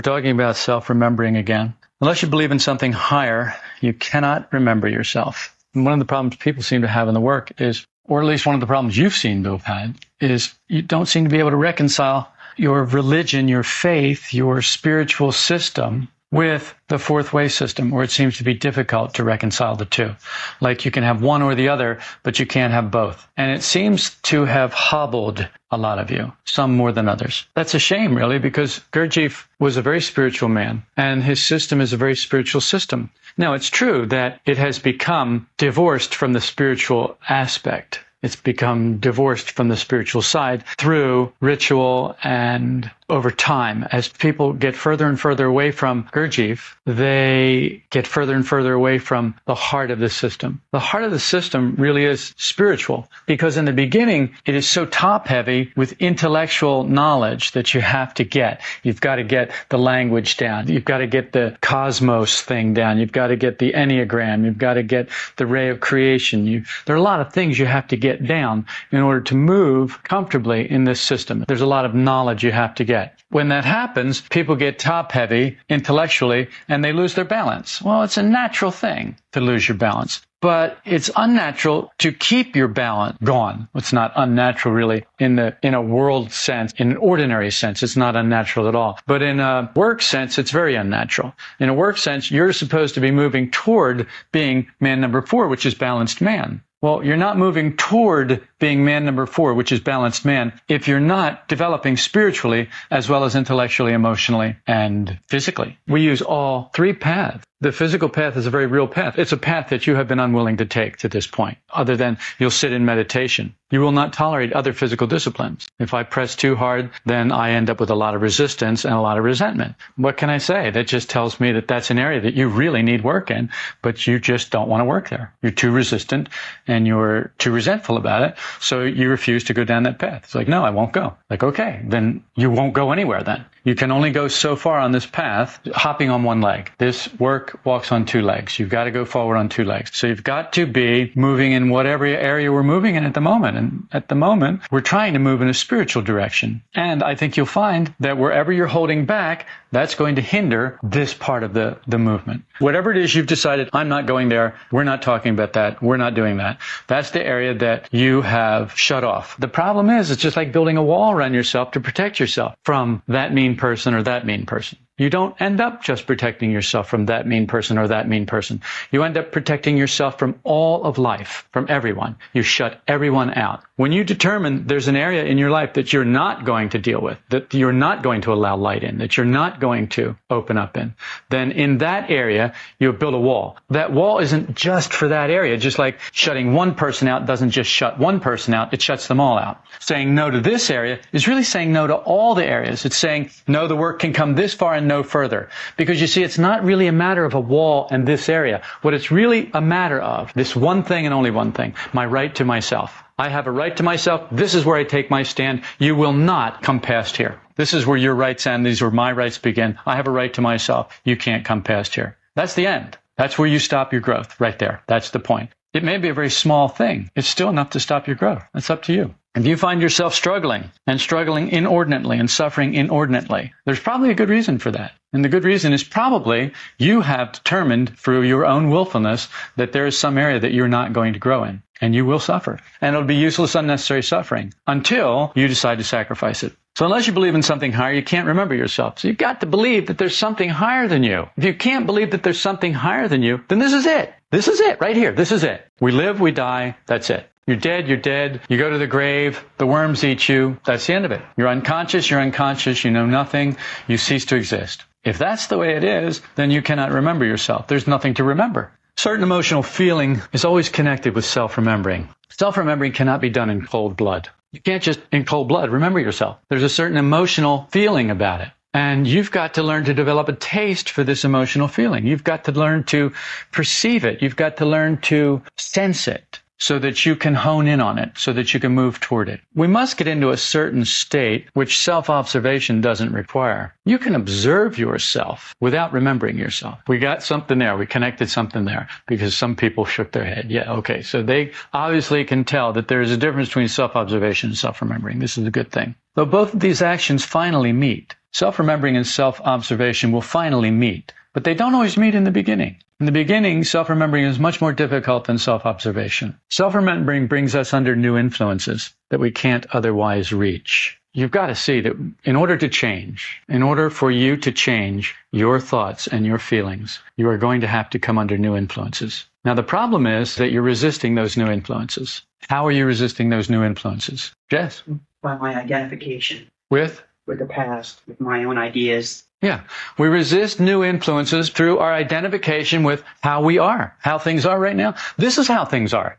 talking about self-remembering again. Unless you believe in something higher, you cannot remember yourself. And one of the problems people seem to have in the work is, or at least one of the problems you've seemed to have had, is you don't seem to be able to reconcile your religion, your faith, your spiritual system with the fourth way system, where it seems to be difficult to reconcile the two. Like you can have one or the other, but you can't have both. And it seems to have hobbled a lot of you, some more than others. That's a shame, really, because Gurdjieff was a very spiritual man, and his system is a very spiritual system. Now, it's true that it has become divorced from the spiritual aspect. It's become divorced from the spiritual side through ritual and over time. As people get further and further away from Gurdjieff, they get further and further away from the heart of the system. The heart of the system really is spiritual, because in the beginning, it is so top-heavy with intellectual knowledge that you have to get. You've got to get the language down. You've got to get the cosmos thing down. You've got to get the Enneagram. You've got to get the ray of creation. There are a lot of things you have to get down in order to move comfortably in this system. There's a lot of knowledge you have to get. When that happens, people get top-heavy intellectually and they lose their balance. Well, it's a natural thing to lose your balance, but it's unnatural to keep your balance gone. It's not unnatural really in a world sense. In an ordinary sense, it's not unnatural at all. But in a work sense, it's very unnatural. In a work sense, you're supposed to be moving toward being man number 4, which is balanced man. Well, you're not moving toward being man number 4, which is balanced man, if you're not developing spiritually as well as intellectually, emotionally, and physically. We use all 3 paths. The physical path is a very real path. It's a path that you have been unwilling to take to this point, other than you'll sit in meditation. You will not tolerate other physical disciplines. If I press too hard, then I end up with a lot of resistance and a lot of resentment. What can I say? That just tells me that that's an area that you really need work in, but you just don't want to work there. You're too resistant and you're too resentful about it, so you refuse to go down that path. It's like, no, I won't go. Like, okay, then you won't go anywhere then. You can only go so far on this path, hopping on one leg. This work walks on 2 legs. You've got to go forward on 2 legs. So you've got to be moving in whatever area we're moving in at the moment. And at the moment, we're trying to move in a spiritual direction. And I think you'll find that wherever you're holding back, that's going to hinder this part of the movement. Whatever it is you've decided, I'm not going there, we're not talking about that, we're not doing that. That's the area that you have shut off. The problem is, it's just like building a wall around yourself to protect yourself from that mean person or that mean person. You don't end up just protecting yourself from that mean person or that mean person. You end up protecting yourself from all of life, from everyone. You shut everyone out. When you determine there's an area in your life that you're not going to deal with, that you're not going to allow light in, that you're not going to open up in, then in that area, you'll build a wall. That wall isn't just for that area. Just like shutting one person out doesn't just shut one person out, it shuts them all out. Saying no to this area is really saying no to all the areas. It's saying, no, the work can come this far and no further. Because you see, it's not really a matter of a wall and this area. What it's really a matter of, this one thing and only one thing, my right to myself. I have a right to myself. This is where I take my stand. You will not come past here. This is where your rights end. These are where my rights begin. I have a right to myself. You can't come past here. That's the end. That's where you stop your growth, right there. That's the point. It may be a very small thing. It's still enough to stop your growth. That's up to you. If you find yourself struggling inordinately and suffering inordinately, there's probably a good reason for that. And the good reason is probably you have determined through your own willfulness that there is some area that you're not going to grow in, and you will suffer. And it'll be useless, unnecessary suffering until you decide to sacrifice it. So unless you believe in something higher, you can't remember yourself. So you've got to believe that there's something higher than you. If you can't believe that there's something higher than you, then this is it. This is it right here. This is it. We live, we die. That's it. You're dead, you're dead. You go to the grave, the worms eat you. That's the end of it. You're unconscious, you know nothing, you cease to exist. If that's the way it is, then you cannot remember yourself. There's nothing to remember. Certain emotional feeling is always connected with self-remembering. Self-remembering cannot be done in cold blood. You can't just, in cold blood, remember yourself. There's a certain emotional feeling about it. And you've got to learn to develop a taste for this emotional feeling. You've got to learn to perceive it. You've got to learn to sense it, so that you can hone in on it, so that you can move toward it. We must get into a certain state which self-observation doesn't require. You can observe yourself without remembering yourself. We got something there. We connected something there because some people shook their head. Yeah, okay. So they obviously can tell that there is a difference between self-observation and self-remembering. This is a good thing. Though both of these actions finally meet. Self-remembering and self-observation will finally meet, but they don't always meet in the beginning. In the beginning, self-remembering is much more difficult than self-observation. Self-remembering brings us under new influences that we can't otherwise reach. You've got to see that in order to change, in order for you to change your thoughts and your feelings, you are going to have to come under new influences. Now, the problem is that you're resisting those new influences. How are you resisting those new influences? Jess? By my identification. With the past, with my own ideas. Yeah. We resist new influences through our identification with how we are, how things are right now. This is how things are.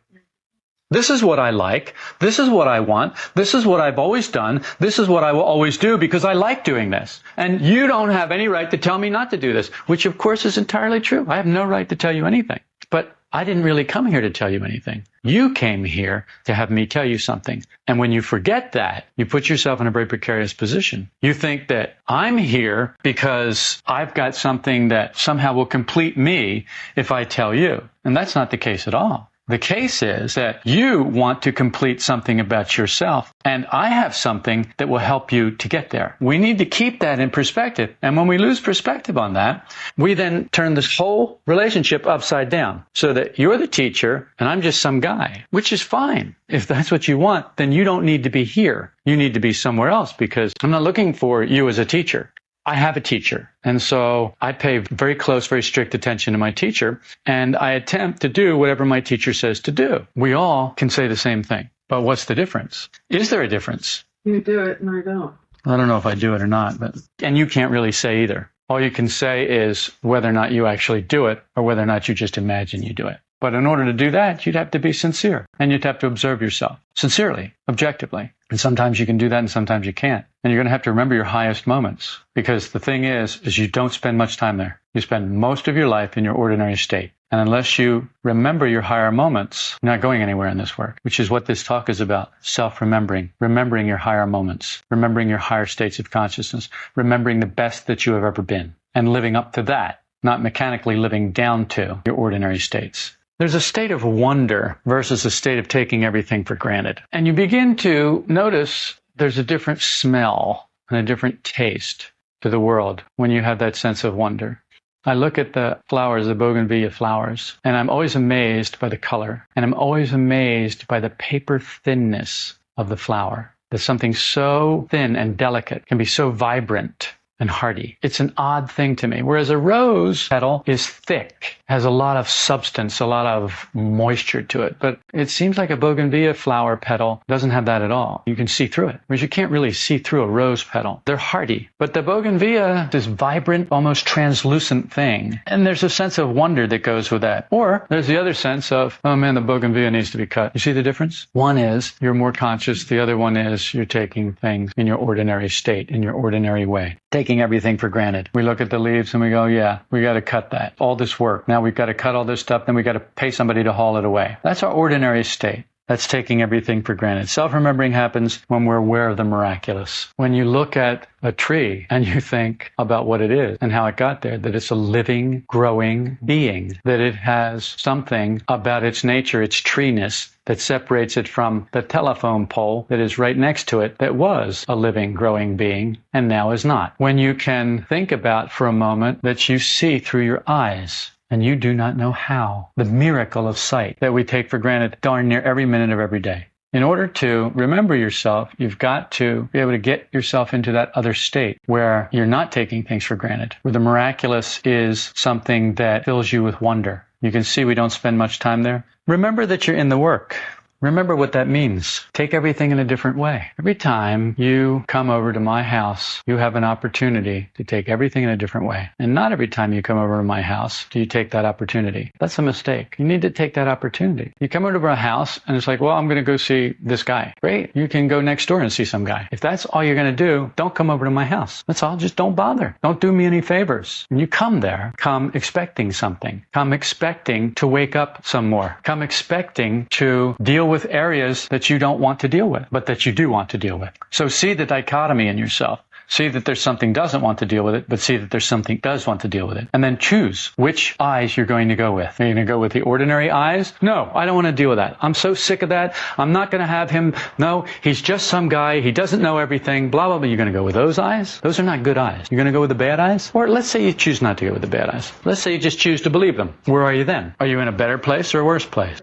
This is what I like. This is what I want. This is what I've always done. This is what I will always do because I like doing this. And you don't have any right to tell me not to do this, which of course is entirely true. I have no right to tell you anything. But I didn't really come here to tell you anything. You came here to have me tell you something. And when you forget that, you put yourself in a very precarious position. You think that I'm here because I've got something that somehow will complete me if I tell you. And that's not the case at all. The case is that you want to complete something about yourself, and I have something that will help you to get there. We need to keep that in perspective. And when we lose perspective on that, we then turn this whole relationship upside down so that you're the teacher and I'm just some guy, which is fine. If that's what you want, then you don't need to be here. You need to be somewhere else because I'm not looking for you as a teacher. I have a teacher, and so I pay very close, very strict attention to my teacher, and I attempt to do whatever my teacher says to do. We all can say the same thing, but what's the difference? Is there a difference? You do it and I don't. I don't know if I do it or not, and you can't really say either. All you can say is whether or not you actually do it or whether or not you just imagine you do it. But in order to do that, you'd have to be sincere, and you'd have to observe yourself sincerely, objectively. And sometimes you can do that and sometimes you can't. And you're going to have to remember your highest moments, because the thing is you don't spend much time there. You spend most of your life in your ordinary state. And unless you remember your higher moments, you're not going anywhere in this work, which is what this talk is about. Self-remembering, remembering your higher moments, remembering your higher states of consciousness, remembering the best that you have ever been, and living up to that, not mechanically living down to your ordinary states. There's a state of wonder versus a state of taking everything for granted. And you begin to notice there's a different smell and a different taste to the world when you have that sense of wonder. I look at the flowers, the bougainvillea flowers, and I'm always amazed by the color. And I'm always amazed by the paper thinness of the flower. That something so thin and delicate can be so vibrant and hardy. It's an odd thing to me. Whereas a rose petal is thick, has a lot of substance, a lot of moisture to it. But it seems like a bougainvillea flower petal doesn't have that at all. You can see through it, whereas you can't really see through a rose petal. They're hardy. But the bougainvillea, this vibrant, almost translucent thing. And there's a sense of wonder that goes with that. Or there's the other sense of, oh man, the bougainvillea needs to be cut. You see the difference? One is you're more conscious. The other one is you're taking things in your ordinary state, in your ordinary way. Taking everything for granted. We look at the leaves and we go, yeah, we got to cut that. All this work. Now we've got to cut all this stuff. Then we got to pay somebody to haul it away. That's our ordinary state. That's taking everything for granted. Self-remembering happens when we're aware of the miraculous. When you look at a tree and you think about what it is and how it got there, that it's a living, growing being, that it has something about its nature, its treeness, that separates it from the telephone pole that is right next to it that was a living, growing being and now is not. When you can think about for a moment that you see through your eyes, and you do not know how. The miracle of sight that we take for granted darn near every minute of every day. In order to remember yourself, you've got to be able to get yourself into that other state where you're not taking things for granted, where the miraculous is something that fills you with wonder. You can see we don't spend much time there. Remember that you're in the work. Remember what that means. Take everything in a different way. Every time you come over to my house, you have an opportunity to take everything in a different way. And not every time you come over to my house do you take that opportunity. That's a mistake. You need to take that opportunity. You come over to my house and it's like, well, I'm going to go see this guy. Great. You can go next door and see some guy. If that's all you're going to do, don't come over to my house. That's all. Just don't bother. Don't do me any favors. When you come there, come expecting something. Come expecting to wake up some more. Come expecting to deal with areas that you don't want to deal with, but that you do want to deal with. So see the dichotomy in yourself. See that there's something doesn't want to deal with it, but see that there's something does want to deal with it. And then choose which eyes you're going to go with. Are you going to go with the ordinary eyes? No, I don't want to deal with that. I'm so sick of that. I'm not going to have him. No, he's just some guy. He doesn't know everything. Blah, blah, blah. You're going to go with those eyes? Those are not good eyes. You're going to go with the bad eyes? Or let's say you choose not to go with the bad eyes. Let's say you just choose to believe them. Where are you then? Are you in a better place or a worse place?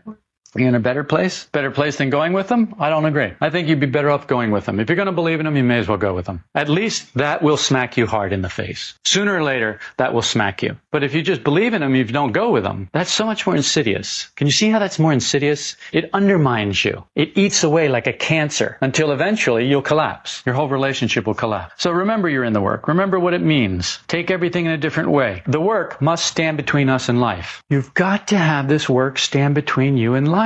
Are you in a better place? Better place than going with them? I don't agree. I think you'd be better off going with them. If you're going to believe in them, you may as well go with them. At least that will smack you hard in the face. Sooner or later, that will smack you. But if you just believe in them, if you don't go with them, that's so much more insidious. Can you see how that's more insidious? It undermines you. It eats away like a cancer until eventually you'll collapse. Your whole relationship will collapse. So remember you're in the work. Remember what it means. Take everything in a different way. The work must stand between us and life. You've got to have this work stand between you and life.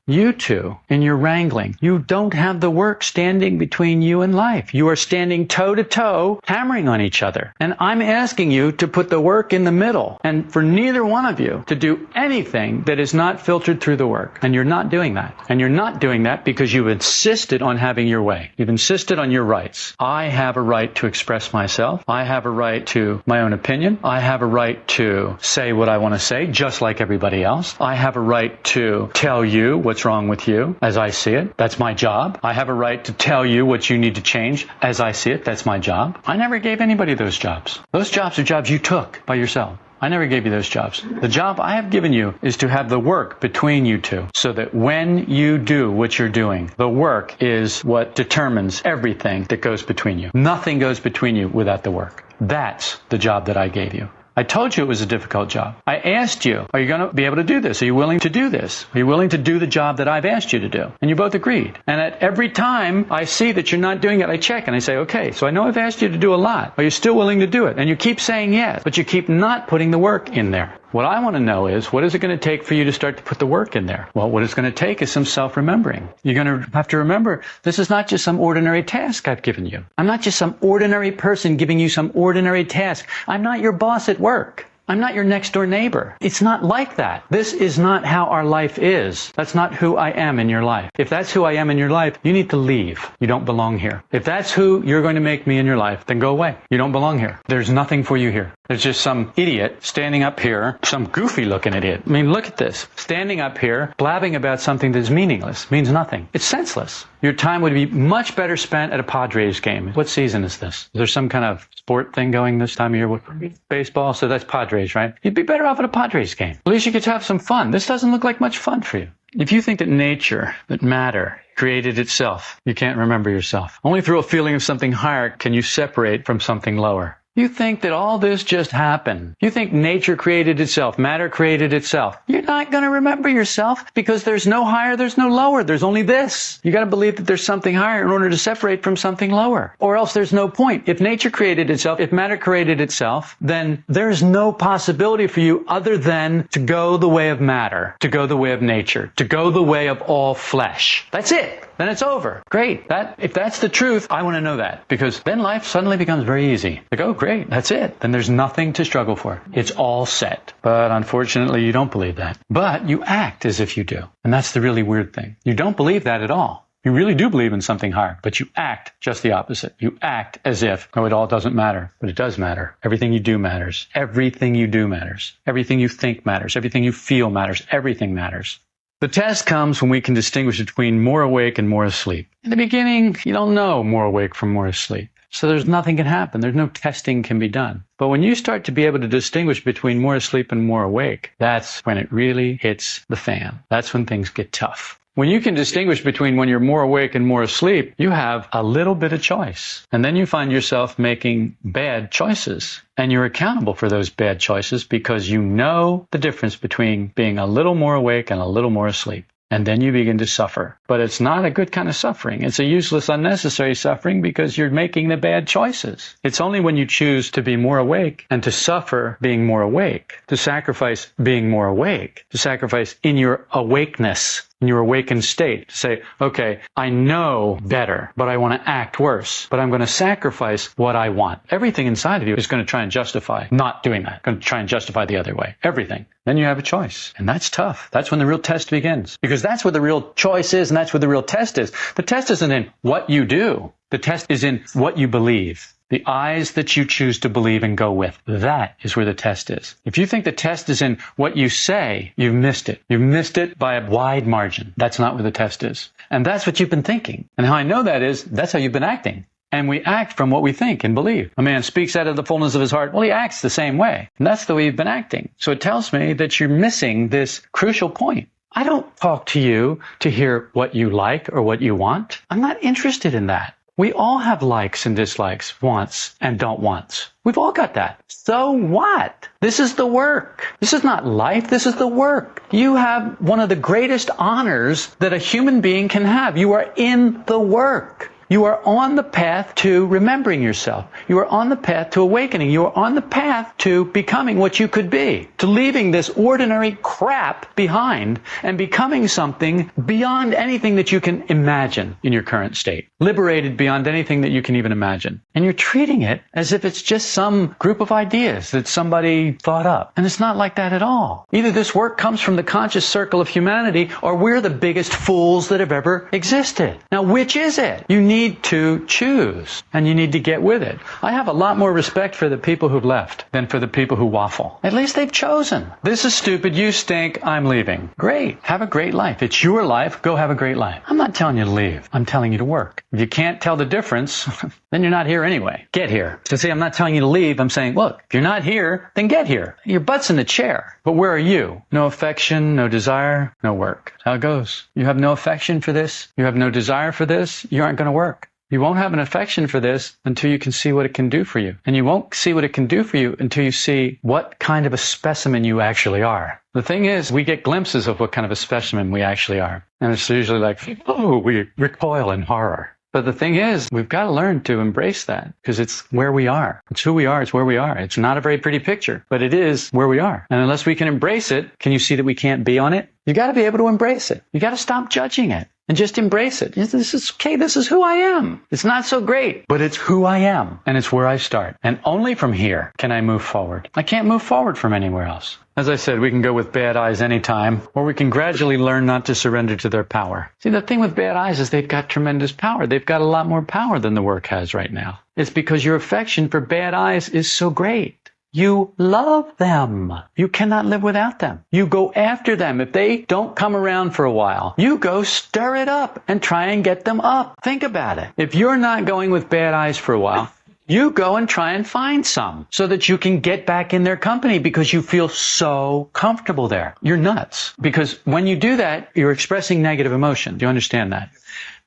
You two, in your wrangling, you don't have the work standing between you and life. You are standing toe to toe, hammering on each other. And I'm asking you to put the work in the middle, and for neither one of you to do anything that is not filtered through the work. And you're not doing that. And you're not doing that because you've insisted on having your way. You've insisted on your rights. I have a right to express myself. I have a right to my own opinion. I have a right to say what I want to say, just like everybody else. I have a right to tell you what's wrong with you as I see it. That's my job. I have a right to tell you what you need to change as I see it. That's my job. I never gave anybody those jobs. Those jobs are jobs you took by yourself. I never gave you those jobs. The job I have given you is to have the work between you two, so that when you do what you're doing, the work is what determines everything that goes between you. Nothing goes between you without the work. That's the job that I gave you. I told you it was a difficult job. I asked you, are you going to be able to do this? Are you willing to do this? Are you willing to do the job that I've asked you to do? And you both agreed. And at every time I see that you're not doing it, I check and I say, okay, so I know I've asked you to do a lot. Are you still willing to do it? And you keep saying yes, but you keep not putting the work in there. What I want to know is, what is it going to take for you to start to put the work in there? Well, what it's going to take is some self-remembering. You're going to have to remember, this is not just some ordinary task I've given you. I'm not just some ordinary person giving you some ordinary task. I'm not your boss at work. I'm not your next door neighbor. It's not like that. This is not how our life is. That's not who I am in your life. If that's who I am in your life, you need to leave. You don't belong here. If that's who you're going to make me in your life, then go away. You don't belong here. There's nothing for you here. There's just some idiot standing up here, some goofy looking idiot. I mean, look at this. Standing up here, blabbing about something that's meaningless, means nothing. It's senseless. Your time would be much better spent at a Padres game. What season is this? Is there some kind of sport thing going this time of year? Baseball? So that's Padres, right? You'd be better off at a Padres game. At least you get to have some fun. This doesn't look like much fun for you. If you think that nature, that matter, created itself, you can't remember yourself. Only through a feeling of something higher can you separate from something lower. You think that all this just happened. You think nature created itself, matter created itself. You're not going to remember yourself because there's no higher, there's no lower. There's only this. You got to believe that there's something higher in order to separate from something lower. Or else there's no point. If nature created itself, if matter created itself, then there's no possibility for you other than to go the way of matter, to go the way of nature, to go the way of all flesh. That's it. Then it's over. Great. If that's the truth, I want to know that, because then life suddenly becomes very easy. Like, oh, great. That's it. Then there's nothing to struggle for. It's all set. But unfortunately, you don't believe that. But you act as if you do. And that's the really weird thing. You don't believe that at all. You really do believe in something higher, but you act just the opposite. You act as if, oh, it all doesn't matter. But it does matter. Everything you do matters. Everything you do matters. Everything you think matters. Everything you feel matters. Everything matters. The test comes when we can distinguish between more awake and more asleep. In the beginning, you don't know more awake from more asleep. So there's nothing can happen. There's no testing can be done. But when you start to be able to distinguish between more asleep and more awake, that's when it really hits the fan. That's when things get tough. When you can distinguish between when you're more awake and more asleep, you have a little bit of choice. And then you find yourself making bad choices. And you're accountable for those bad choices because you know the difference between being a little more awake and a little more asleep. And then you begin to suffer. But it's not a good kind of suffering. It's a useless, unnecessary suffering because you're making the bad choices. It's only when you choose to be more awake and to suffer being more awake, to sacrifice being more awake, to sacrifice in your awakeness, in your awakened state, to say, okay, I know better, but I want to act worse, but I'm going to sacrifice what I want. Everything inside of you is going to try and justify not doing that, going to try and justify the other way. Everything. Then you have a choice. And that's tough. That's when the real test begins. Because that's where the real choice is, and that's where the real test is. The test isn't in what you do. The test is in what you believe. The eyes that you choose to believe and go with. That is where the test is. If you think the test is in what you say, you've missed it. You've missed it by a wide margin. That's not where the test is. And that's what you've been thinking. And how I know that is, that's how you've been acting. And we act from what we think and believe. A man speaks out of the fullness of his heart. Well, he acts the same way. And that's the way you've been acting. So it tells me that you're missing this crucial point. I don't talk to you to hear what you like or what you want. I'm not interested in that. We all have likes and dislikes, wants and don't wants. We've all got that. So what? This is the work. This is not life. This is the work. You have one of the greatest honors that a human being can have. You are in the work. You are on the path to remembering yourself. You are on the path to awakening. You are on the path to becoming what you could be, to leaving this ordinary crap behind and becoming something beyond anything that you can imagine in your current state, liberated beyond anything that you can even imagine. And you're treating it as if it's just some group of ideas that somebody thought up. And it's not like that at all. Either this work comes from the conscious circle of humanity, or we're the biggest fools that have ever existed. Now, which is it? You need to choose, and you need to get with it. I have a lot more respect for the people who've left than for the people who waffle. At least they've chosen. This is stupid. You stink. I'm leaving. Great. Have a great life. It's your life. Go have a great life. I'm not telling you to leave. I'm telling you to work. If you can't tell the difference, then you're not here anyway. Get here. So see, I'm not telling you to leave. I'm saying, look, if you're not here, then get here. Your butt's in the chair. But where are you? No affection, no desire, no work. That's how it goes. You have no affection for this. You have no desire for this. You aren't going to work. You won't have an affection for this until you can see what it can do for you. And you won't see what it can do for you until you see what kind of a specimen you actually are. The thing is, we get glimpses of what kind of a specimen we actually are. And it's usually like, oh, we recoil in horror. But the thing is, we've got to learn to embrace that, because it's where we are. It's who we are. It's where we are. It's not a very pretty picture, but it is where we are. And unless we can embrace it, can you see that we can't be on it? You got to be able to embrace it. You got to stop judging it and just embrace it. This is okay. This is who I am. It's not so great, but it's who I am. And it's where I start. And only from here can I move forward. I can't move forward from anywhere else. As I said, we can go with bad eyes anytime, or we can gradually learn not to surrender to their power. See, the thing with bad eyes is they've got tremendous power. They've got a lot more power than the work has right now. It's because your affection for bad eyes is so great. You love them. You cannot live without them. You go after them. If they don't come around for a while, you go stir it up and try and get them up. Think about it. If you're not going with bad eyes for a while, you go and try and find some so that you can get back in their company because you feel so comfortable there. You're nuts. Because when you do that, you're expressing negative emotion. Do you understand that?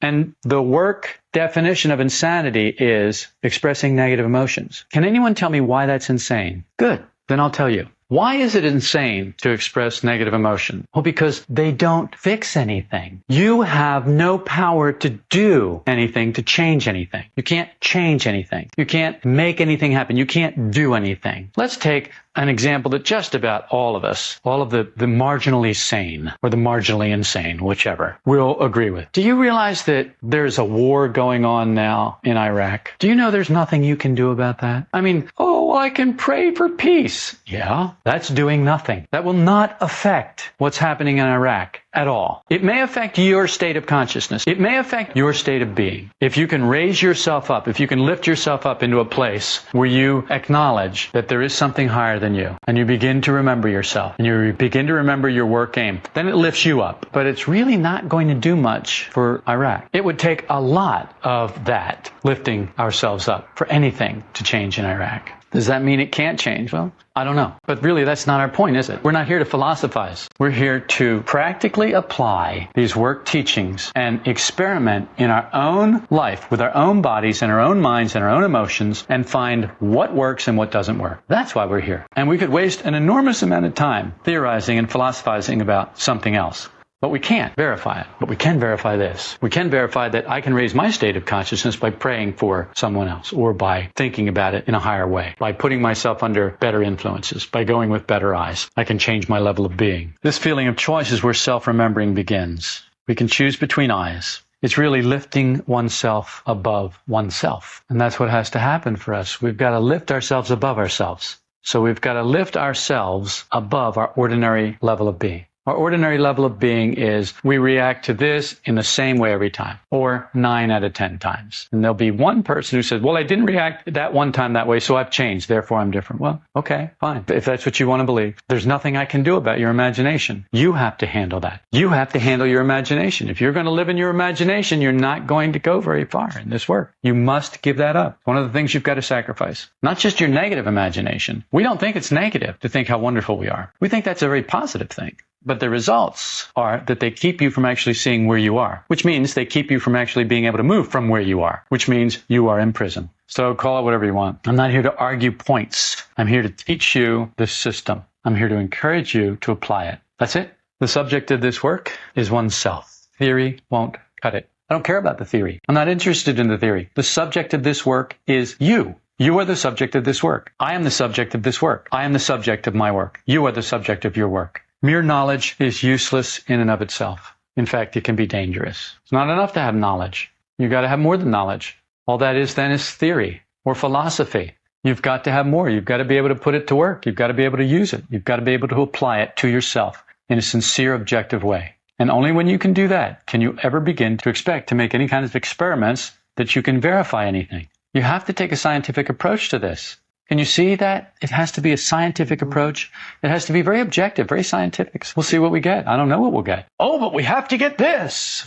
And the work definition of insanity is expressing negative emotions. Can anyone tell me why that's insane? Good. Then I'll tell you. Why is it insane to express negative emotion? Well, because they don't fix anything. You have no power to do anything, to change anything. You can't change anything. You can't make anything happen. You can't do anything. Let's take an example that just about all of us, all of the marginally sane or the marginally insane, whichever, will agree with. Do you realize that there's a war going on now in Iraq? Do you know there's nothing you can do about that? I mean, oh, I can pray for peace. Yeah, that's doing nothing. That will not affect what's happening in Iraq at all. It may affect your state of consciousness. It may affect your state of being. If you can raise yourself up, if you can lift yourself up into a place where you acknowledge that there is something higher than you, and you begin to remember yourself, and you begin to remember your work aim, then it lifts you up. But it's really not going to do much for Iraq. It would take a lot of that, lifting ourselves up, for anything to change in Iraq. Does that mean it can't change? Well, I don't know. But really, that's not our point, is it? We're not here to philosophize. We're here to practically apply these work teachings and experiment in our own life, with our own bodies and our own minds and our own emotions, and find what works and what doesn't work. That's why we're here. And we could waste an enormous amount of time theorizing and philosophizing about something else. But we can't verify it. But we can verify this. We can verify that I can raise my state of consciousness by praying for someone else, or by thinking about it in a higher way, by putting myself under better influences, by going with better eyes. I can change my level of being. This feeling of choice is where self-remembering begins. We can choose between eyes. It's really lifting oneself above oneself. And that's what has to happen for us. We've got to lift ourselves above ourselves. So we've got to lift ourselves above our ordinary level of being. Our ordinary level of being is we react to this in the same way every time, or 9 out of 10 times. And there'll be one person who says, well, I didn't react that one time that way, so I've changed, therefore I'm different. Well, okay, fine. If that's what you want to believe, there's nothing I can do about your imagination. You have to handle that. You have to handle your imagination. If you're going to live in your imagination, you're not going to go very far in this work. You must give that up. One of the things you've got to sacrifice. Not just your negative imagination. We don't think it's negative to think how wonderful we are. We think that's a very positive thing. But the results are that they keep you from actually seeing where you are, which means they keep you from actually being able to move from where you are, which means you are in prison. So call it whatever you want. I'm not here to argue points. I'm here to teach you this system. I'm here to encourage you to apply it. That's it. The subject of this work is oneself. Theory won't cut it. I don't care about the theory. I'm not interested in the theory. The subject of this work is you. You are the subject of this work. I am the subject of this work. I am the subject of my work. You are the subject of your work. Mere knowledge is useless in and of itself. In fact, it can be dangerous. It's not enough to have knowledge. You've got to have more than knowledge. All that is then is theory or philosophy. You've got to have more. You've got to be able to put it to work. You've got to be able to use it. You've got to be able to apply it to yourself in a sincere, objective way. And only when you can do that can you ever begin to expect to make any kind of experiments that you can verify anything. You have to take a scientific approach to this. Can you see that? It has to be a scientific approach. It has to be very objective, very scientific. We'll see what we get. I don't know what we'll get. Oh, but we have to get this.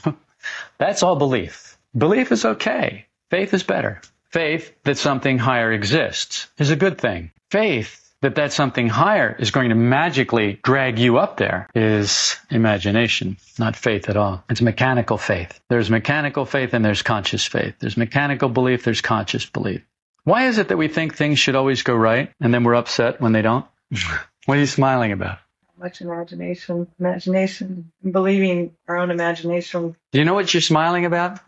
That's all belief. Belief is okay. Faith is better. Faith that something higher exists is a good thing. Faith that something higher is going to magically drag you up there is imagination, not faith at all. It's mechanical faith. There's mechanical faith and there's conscious faith. There's mechanical belief, there's conscious belief. Why is it that we think things should always go right and then we're upset when they don't? What are you smiling about? Much imagination, believing our own imagination. Do you know what you're smiling about?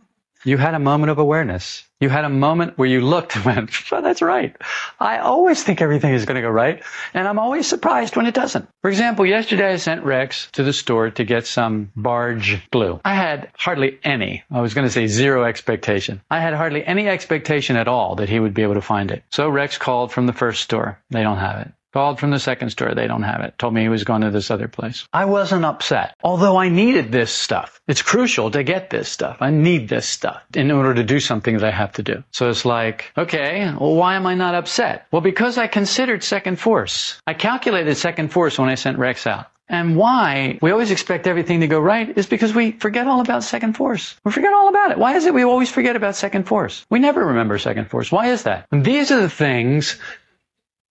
You had a moment of awareness. You had a moment where you looked and went, oh, that's right. I always think everything is going to go right, and I'm always surprised when it doesn't. For example, yesterday I sent Rex to the store to get some barge glue. I had hardly any, I was going to say zero expectation. I had hardly any expectation at all that he would be able to find it. So Rex called from the first store. They don't have it. Called from the second store. They don't have it. Told me he was going to this other place. I wasn't upset, although I needed this stuff. It's crucial to get this stuff. I need this stuff in order to do something that I have to do. So it's like, okay, well, why am I not upset? Well, because I considered second force. I calculated second force when I sent Rex out. And why we always expect everything to go right is because we forget all about second force. We forget all about it. Why is it we always forget about second force? We never remember second force. Why is that? And these are the things.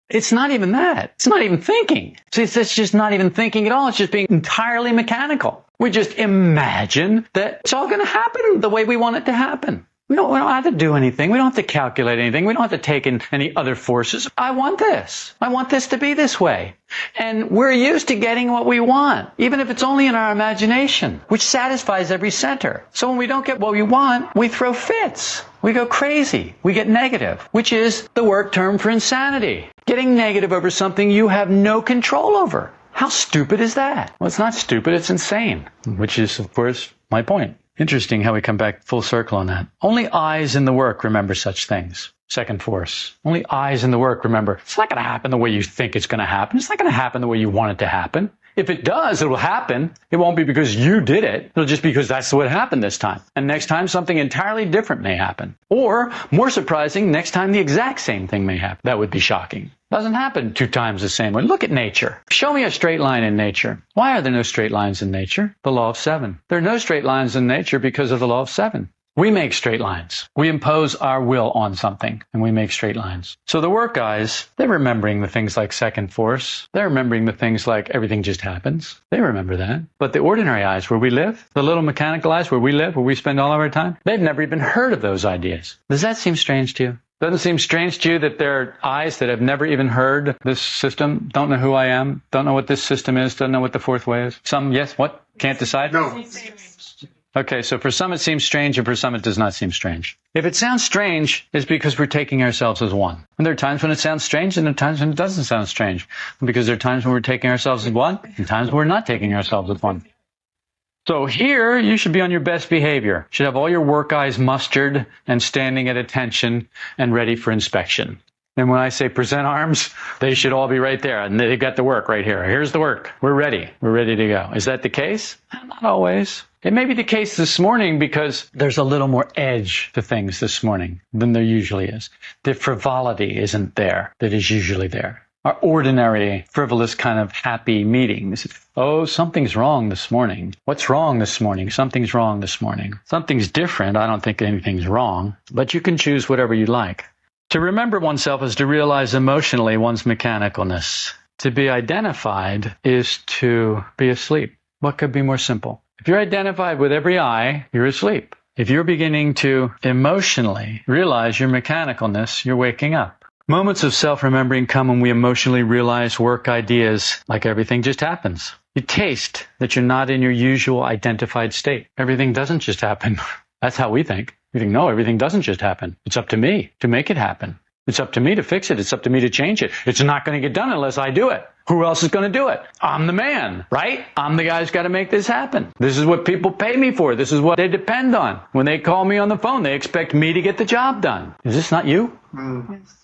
It's not even that. It's not even thinking. See, it's just not even thinking at all. It's just being entirely mechanical. We just imagine that it's all going to happen the way we want it to happen. We don't have to do anything. We don't have to calculate anything. We don't have to take in any other forces. I want this. I want this to be this way. And we're used to getting what we want, even if it's only in our imagination, which satisfies every center. So when we don't get what we want, we throw fits. We go crazy. We get negative, which is the work term for insanity. Getting negative over something you have no control over. How stupid is that? Well, it's not stupid, it's insane, which is, of course, my point. Interesting how we come back full circle on that. Only eyes in the work remember such things. Second force. Only eyes in the work remember. It's not going to happen the way you think it's going to happen. It's not going to happen the way you want it to happen. If it does, it will happen. It won't be because you did it. It'll just be because that's what happened this time. And next time, something entirely different may happen. Or, more surprising, next time the exact same thing may happen. That would be shocking. Doesn't happen 2 times the same way. Look at nature. Show me a straight line in nature. Why are there no straight lines in nature? The law of 7. There are no straight lines in nature because of the law of 7. We make straight lines. We impose our will on something, and we make straight lines. So the work guys, they're remembering the things like second force. They're remembering the things like everything just happens. They remember that. But the ordinary eyes where we live, the little mechanical eyes where we live, where we spend all of our time, they've never even heard of those ideas. Does that seem strange to you? Doesn't it seem strange to you that there are eyes that have never even heard this system, don't know who I am, don't know what this system is, don't know what the fourth way is? Some, yes, what? Can't decide? No. Okay, so for some it seems strange, and for some it does not seem strange. If it sounds strange, it's because we're taking ourselves as one. And there are times when it sounds strange, and there are times when it doesn't sound strange. Because there are times when we're taking ourselves as one, and times when we're not taking ourselves as one. So here, you should be on your best behavior. You should have all your work eyes mustered and standing at attention and ready for inspection. And when I say present arms, they should all be right there. And they've got the work right here. Here's the work. We're ready. We're ready to go. Is that the case? Not always. It may be the case this morning because there's a little more edge to things this morning than there usually is. The frivolity isn't there that is usually there. Our ordinary, frivolous kind of happy meetings. Oh, something's wrong this morning. What's wrong this morning? Something's wrong this morning. Something's different. I don't think anything's wrong, but you can choose whatever you like. To remember oneself is to realize emotionally one's mechanicalness. To be identified is to be asleep. What could be more simple? If you're identified with every eye, you're asleep. If you're beginning to emotionally realize your mechanicalness, you're waking up. Moments of self-remembering come when we emotionally realize work ideas, like everything just happens. You taste that you're not in your usual identified state. Everything doesn't just happen. That's how we think. We think, no, everything doesn't just happen. It's up to me to make it happen. It's up to me to fix it. It's up to me to change it. It's not going to get done unless I do it. Who else is going to do it? I'm the man, right? I'm the guy who's got to make this happen. This is what people pay me for. This is what they depend on. When they call me on the phone, they expect me to get the job done. Is this not you? Yes.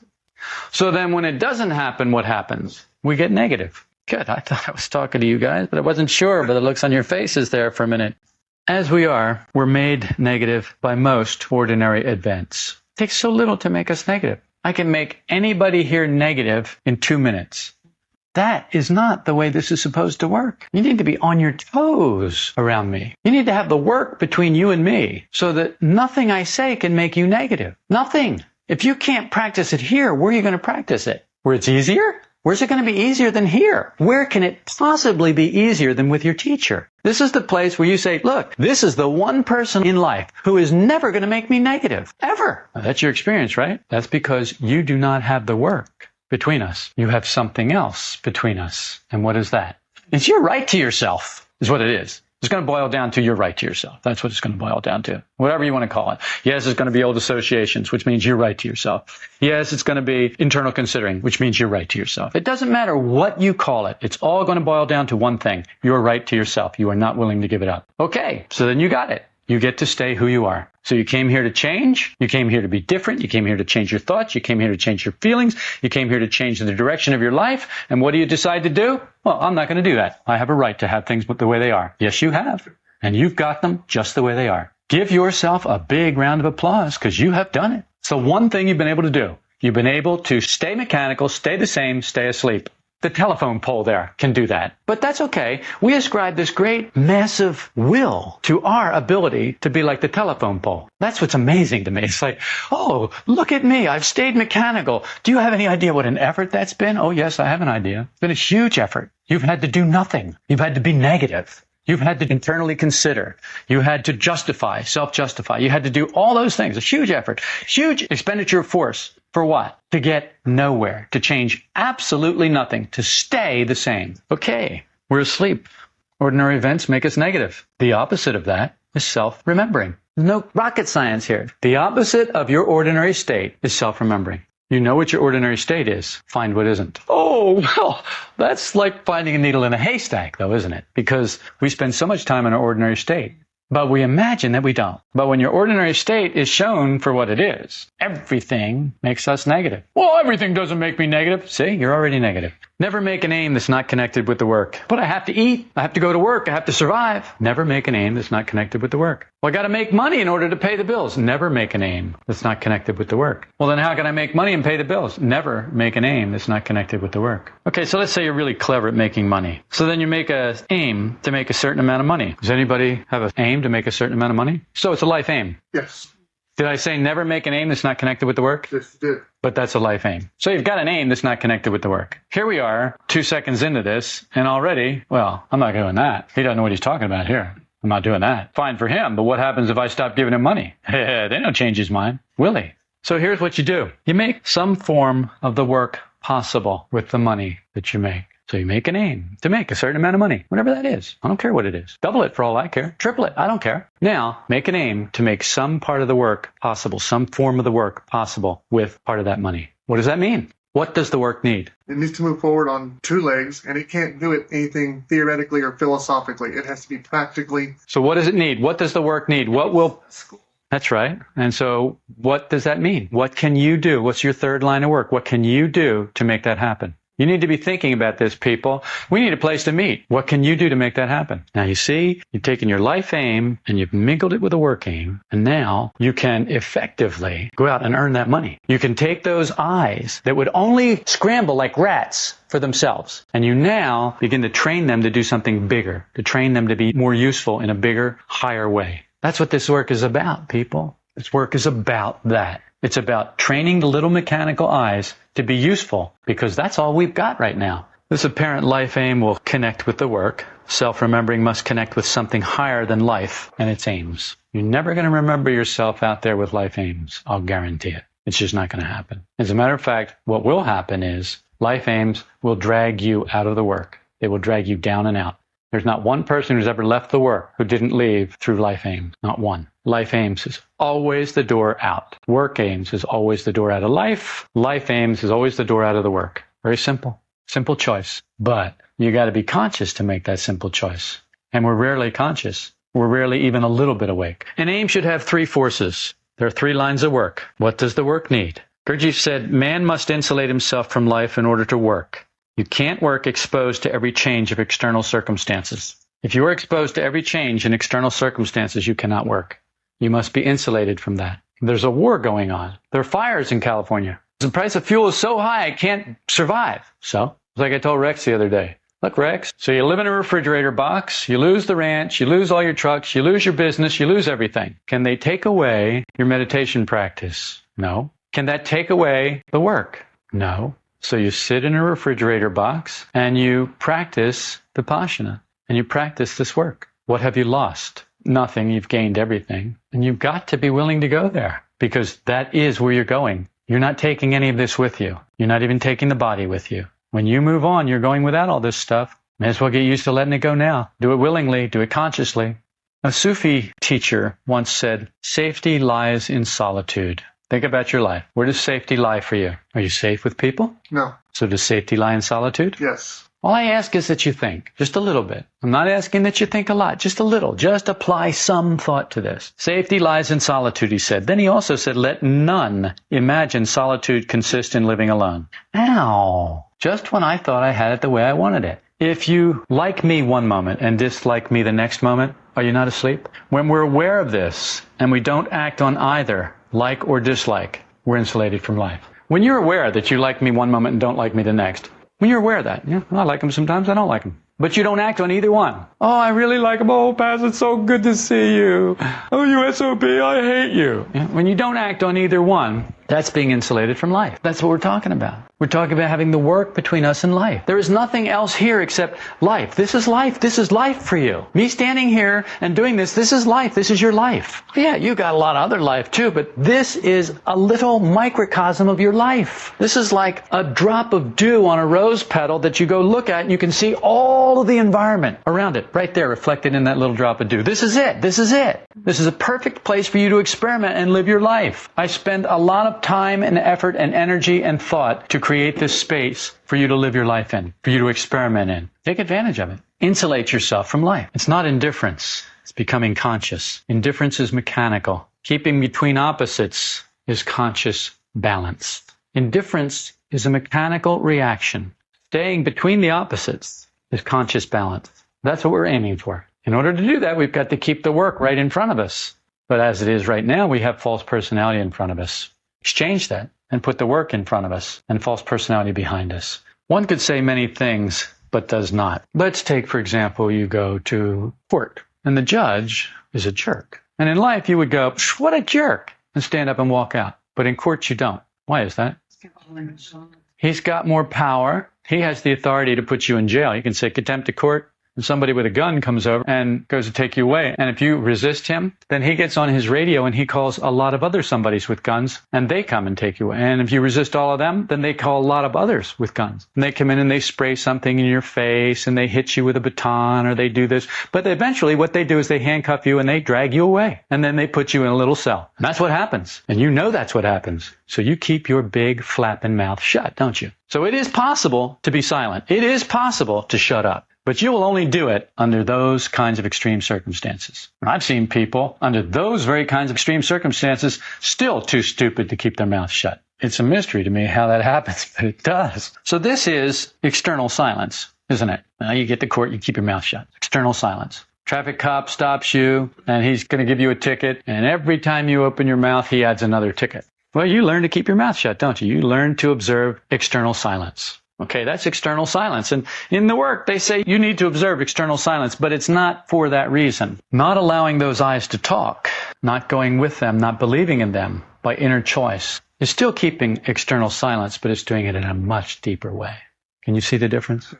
So then when it doesn't happen, what happens? We get negative. Good. I thought I was talking to you guys, but I wasn't sure. But the looks on your faces there for a minute. As we are, we're made negative by most ordinary events. It takes so little to make us negative. I can make anybody here negative in 2 minutes. That is not the way this is supposed to work. You need to be on your toes around me. You need to have the work between you and me so that nothing I say can make you negative. Nothing. If you can't practice it here, where are you going to practice it? Where it's easier? Where's it going to be easier than here? Where can it possibly be easier than with your teacher? This is the place where you say, look, this is the one person in life who is never going to make me negative. Ever. Now, that's your experience, right? That's because you do not have the work between us. You have something else between us. And what is that? It's your right to yourself, is what it is. It's going to boil down to your right to yourself. That's what it's going to boil down to. Whatever you want to call it. Yes, it's going to be old associations, which means your right to yourself. Yes, it's going to be internal considering, which means your right to yourself. It doesn't matter what you call it. It's all going to boil down to one thing. Your right to yourself. You are not willing to give it up. Okay, so then you got it. You get to stay who you are. So you came here to change. You came here to be different. You came here to change your thoughts. You came here to change your feelings. You came here to change the direction of your life. And what do you decide to do? Well, I'm not going to do that. I have a right to have things the way they are. Yes, you have. And you've got them just the way they are. Give yourself a big round of applause because you have done it. It's the one thing you've been able to do. You've been able to stay mechanical, stay the same, stay asleep. The telephone pole there can do that. But that's okay. We ascribe this great, massive will to our ability to be like the telephone pole. That's what's amazing to me. It's like, oh, look at me. I've stayed mechanical. Do you have any idea what an effort that's been? Oh, yes, I have an idea. It's been a huge effort. You've had to do nothing. You've had to be negative. You've had to internally consider. You had to justify, self-justify. You had to do all those things. A huge effort, huge expenditure of force. For what? To get nowhere, to change absolutely nothing, to stay the same. Okay, we're asleep. Ordinary events make us negative. The opposite of that is self-remembering. There's no rocket science here. The opposite of your ordinary state is self-remembering. You know what your ordinary state is. Find what isn't. Oh, well, that's like finding a needle in a haystack, though, isn't it? Because we spend so much time in our ordinary state. But we imagine that we don't. But when your ordinary state is shown for what it is, everything makes us negative. Well, everything doesn't make me negative. See, you're already negative. Never make an aim that's not connected with the work. But I have to eat. I have to go to work. I have to survive. Never make an aim that's not connected with the work. Well, I got to make money in order to pay the bills. Never make an aim that's not connected with the work. Well, then how can I make money and pay the bills? Never make an aim that's not connected with the work. Okay, so let's say you're really clever at making money. So then you make an aim to make a certain amount of money. Does anybody have an aim to make a certain amount of money? So it's a life aim. Yes. Did I say never make an aim that's not connected with the work? Yes, you did. But that's a life aim. So you've got an aim that's not connected with the work. Here we are, 2 seconds into this, and already, well, I'm not doing that. He doesn't know what he's talking about here. I'm not doing that. Fine for him, but what happens if I stop giving him money? They don't change his mind, will he? So here's what you do. You make some form of the work possible with the money that you make. So you make an aim to make a certain amount of money, whatever that is. I don't care what it is. Double it for all I care. Triple it. I don't care. Now, make an aim to make some part of the work possible, some form of the work possible with part of that money. What does that mean? What does the work need? It needs to move forward on 2 legs, and it can't do it anything theoretically or philosophically. It has to be practically. So what does it need? What does the work need? What will... That's right. And so what does that mean? What can you do? What's your third line of work? What can you do to make that happen? You need to be thinking about this, people. We need a place to meet. What can you do to make that happen? Now, you see, you've taken your life aim and you've mingled it with a work aim, and now you can effectively go out and earn that money. You can take those eyes that would only scramble like rats for themselves, and you now begin to train them to do something bigger, to train them to be more useful in a bigger, higher way. That's what this work is about, people. This work is about that. It's about training the little mechanical eyes to be useful, because that's all we've got right now. This apparent life aim will connect with the work. Self-remembering must connect with something higher than life and its aims. You're never going to remember yourself out there with life aims. I'll guarantee it. It's just not going to happen. As a matter of fact, what will happen is life aims will drag you out of the work. They will drag you down and out. There's not one person who's ever left the work who didn't leave through life aims. Not one. Life aims is always the door out. Work aims is always the door out of life. Life aims is always the door out of the work. Very simple. Simple choice. But you got to be conscious to make that simple choice. And we're rarely conscious. We're rarely even a little bit awake. An aim should have three forces. There are three lines of work. What does the work need? Gurdjieff said, man must insulate himself from life in order to work. You can't work exposed to every change of external circumstances. If you are exposed to every change in external circumstances, you cannot work. You must be insulated from that. There's a war going on. There are fires in California. The price of fuel is so high, I can't survive. So, like I told Rex the other day, look, Rex, so you live in a refrigerator box, you lose the ranch, you lose all your trucks, you lose your business, you lose everything. Can they take away your meditation practice? No. Can that take away the work? No. So you sit in a refrigerator box and you practice Vipassana and you practice this work. What have you lost? Nothing. You've gained everything. And you've got to be willing to go there, because that is where you're going. You're not taking any of this with you. You're not even taking the body with you. When you move on, you're going without all this stuff. May as well get used to letting it go now. Do it willingly. Do it consciously. A Sufi teacher once said, safety lies in solitude. Think about your life. Where does safety lie for you? Are you safe with people? No. So does safety lie in solitude? Yes. All I ask is that you think, just a little bit. I'm not asking that you think a lot, just a little. Just apply some thought to this. Safety lies in solitude, he said. Then he also said, let none imagine solitude consists in living alone. Ow! Just when I thought I had it the way I wanted it. If you like me one moment and dislike me the next moment, are you not asleep? When we're aware of this and we don't act on either, like or dislike, we're insulated from life. When you're aware that you like me one moment and don't like me the next, when you're aware of that, yeah, I like them sometimes, I don't like them. But you don't act on either one. Oh, I really like him. Oh, Paz, it's so good to see you. Oh, you SOB, I hate you. Yeah, when you don't act on either one, that's being insulated from life. That's what we're talking about. We're talking about having the work between us and life. There is nothing else here except life. This is life. This is life for you. Me standing here and doing this, this is life. This is your life. Yeah, you got a lot of other life too, but this is a little microcosm of your life. This is like a drop of dew on a rose petal that you go look at and you can see all of the environment around it, right there reflected in that little drop of dew. This is it. This is it. This is a perfect place for you to experiment and live your life. I spend a lot of time and effort and energy and thought to create this space for you to live your life in, for you to experiment in. Take advantage of it. Insulate yourself from life. It's not indifference. It's becoming conscious. Indifference is mechanical. Keeping between opposites is conscious balance. Indifference is a mechanical reaction. Staying between the opposites is conscious balance. That's what we're aiming for. In order to do that, we've got to keep the work right in front of us. But as it is right now, we have false personality in front of us. Exchange that and put the work in front of us and false personality behind us. One could say many things, but does not. Let's take, for example, you go to court and the judge is a jerk. And in life, you would go, what a jerk, and stand up and walk out. But in court, you don't. Why is that? He's got more power. He has the authority to put you in jail. You can say contempt of court. And somebody with a gun comes over and goes to take you away. And if you resist him, then he gets on his radio and he calls a lot of other somebodies with guns and they come and take you away. And if you resist all of them, then they call a lot of others with guns. And they come in and they spray something in your face and they hit you with a baton or they do this. But eventually what they do is they handcuff you and they drag you away. And then they put you in a little cell. And that's what happens. And you know that's what happens. So you keep your big flapping mouth shut, don't you? So it is possible to be silent. It is possible to shut up. But you will only do it under those kinds of extreme circumstances. And I've seen people under those very kinds of extreme circumstances still too stupid to keep their mouth shut. It's a mystery to me how that happens, but it does. So this is external silence, isn't it? Now you get to court, you keep your mouth shut. External silence. Traffic cop stops you, and he's going to give you a ticket, and every time you open your mouth, he adds another ticket. Well, you learn to keep your mouth shut, don't you? You learn to observe external silence. Okay, that's external silence. And in the work, they say you need to observe external silence, but it's not for that reason. Not allowing those eyes to talk, not going with them, not believing in them by inner choice is still keeping external silence, but it's doing it in a much deeper way. Can you see the difference?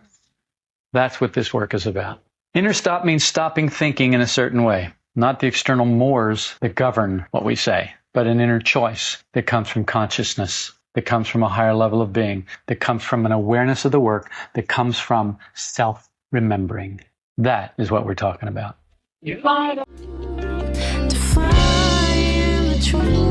That's what this work is about. Inner stop means stopping thinking in a certain way, not the external mores that govern what we say, but an inner choice that comes from consciousness, that comes from a higher level of being, that comes from an awareness of the work, that comes from self-remembering. That is what we're talking about. Define the truth.